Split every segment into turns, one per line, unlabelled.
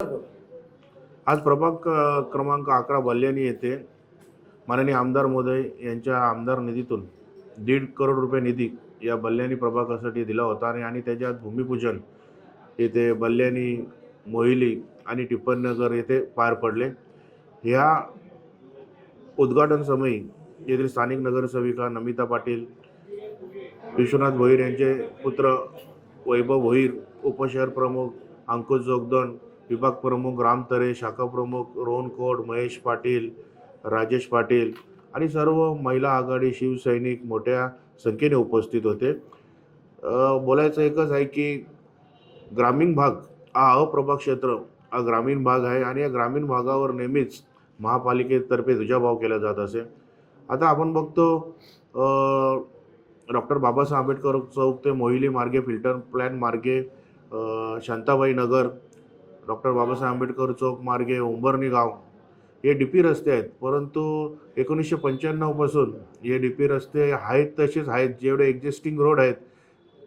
आज प्रभाग क्रमांक 11 बल्याणी येथे माननीय आमदार महोदय यांच्या आमदार निधीतून 1.5 करोड रुपये निधी या बल्याणी प्रभागासाठी दिला होता आणि त्याच्यात भूमिपूजन येथे बल्याणी, मोहिली आणि टिप्पणनगर येथे पार पडले। ह्या उद्घाटन समयी येथील स्थानिक नगरसेविका नमिता पाटील, विश्वनाथ भोईर यांचे पुत्र वैभव भोईर, उपशहर प्रमुख अंकुश जोगदंड, विभाग प्रमुख राम तरे, शाखा प्रमुख रोहन कोट, महेश पाटील, राजेश पाटील आणि सर्व महिला आघाडी शिवसैनिक मोठ्या संख्येने उपस्थित होते। बोलायचं एकच आहे की ग्रामीण भाग हा अप्रभाग क्षेत्र हा ग्रामीण भाग आहे आणि या ग्रामीण भागावर नेहमीच महापालिकेतर्फे ध्वजाभाव केला जात असे। आता आपण बघतो डॉक्टर बाबासाहेब आंबेडकर चौक ते मोहिली मार्गे, फिल्टर प्लॅन मार्गे शांताबाई नगर, डॉक्टर बाबासाहेब आंबेडकर चौक मार्गे उंबरणी गाव हे डीपी रस्ते आहेत। परंतु 1995 पासून हे डीपी रस्ते आहेत तसेच आहेत, जेवढे एक्झिस्टिंग रोड आहेत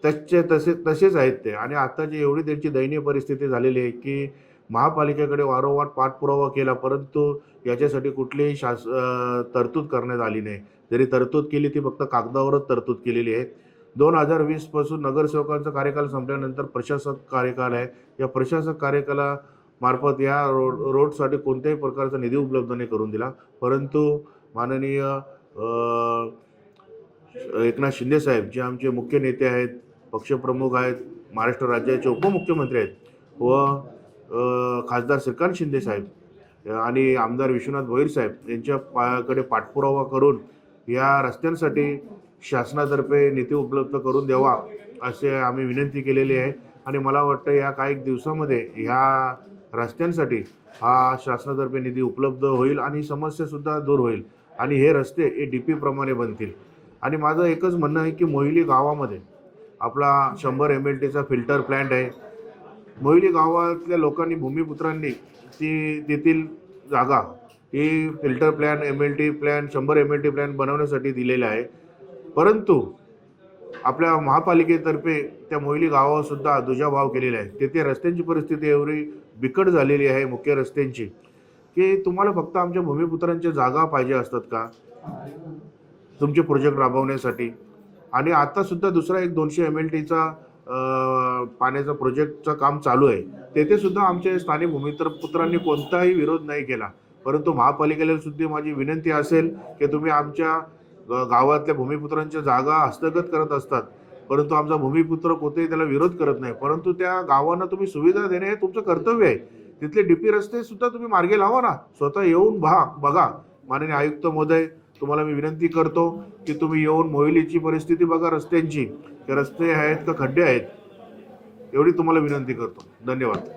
तसेच आहेत ते। आणि आताची एवढी त्यांची दयनीय परिस्थिती झालेली आहे की महापालिकेकडे वारंवार पाठपुरावा केला, परंतु याच्यासाठी कुठलीही तरतूद करण्यात आली नाही। जरी तरतूद केली ती फक्त कागदावरच तरतूद केलेली आहे। 2020 पासून नगरसेवकांचा कार्यकाल संपल्यानंतर प्रशासक कार्यकाल आहे। या प्रशासक कार्यकाला मार्फत या रोडसाठी कोणत्याही प्रकारचा निधी उपलब्ध नाही करून दिला, परंतु माननीय एकनाथ शिंदे साहेब जे आमचे मुख्य नेते आहेत, पक्षप्रमुख आहेत, महाराष्ट्र राज्याचे उपमुख्यमंत्री आहेत व खासदार श्रीकांत शिंदे साहेब आणि आमदार विश्वनाथ भोईर साहेब यांच्याकडे पाठपुरावा करून या रस्त्यांसाठी शासनातर्फे निधी उपलब्ध करून द्यावा असे आम्ही विनंती केलेली आहे। आणि मला वाटतं या काही दिवसामध्ये ह्या रस्त्यांसाठी हा शासनातर्फे निधी उपलब्ध होईल आणि समस्यासुद्धा दूर होईल आणि हे रस्ते हे डीपी प्रमाणे बनतील। आणि माझं एकच म्हणणं आहे की मोहिली गावामध्ये आपला 100 MLTचा फिल्टर प्लॅन्ट आहे। मोहिली गावातल्या लोकांनी, भूमिपुत्रांनी तेथील जागा ही filter plan, MLT plan, 100 MLT plan बनवण्यासाठी दिलेला आहे, परंतु आपल्या महापालिकेतर्फे त्या मोहिली गावावर सुद्धा ध्वजाभाव केलेला आहे। तेथे रस्त्यांची परिस्थिती एवढी बिकट झालेली आहे मुख्य रस्त्यांची की तुम्हाला फक्त आमच्या भूमिपुत्रांच्या जागा पाहिजे असतात का तुमचे प्रोजेक्ट राबवण्यासाठी? आणि आता सुद्धा दुसरा एक 200 MLTचा पाण्याचा प्रोजेक्टचं काम चालू आहे। तेथे सुद्धा आमच्या स्थानिक भूमिपुत्रांनी कोणताही विरोध नाही केला, परंतु महापालिकेला सुद्धा माझी विनंती असेल की तुम्ही आमच्या गावातल्या भूमिपुत्रांच्या जागा हस्तगत करत असतात, परंतु आमचा भूमिपुत्र कोणतेही त्याला विरोध करत नाही, परंतु त्या गावांना तुम्ही सुविधा देणे हे तुमचं कर्तव्य आहे। तिथले डीपी रस्ते सुद्धा तुम्ही मार्गे लावा ना, स्वतः येऊन बघा। माननीय आयुक्त महोदय, तुम्हाला मी विनंती करतो की तुम्ही येऊन मोहिलीची परिस्थिती बघा, रस्त्यांची, रस्ते आहेत का खड्डे आहेत, एवढी तुम्हाला विनंती करतो। धन्यवाद।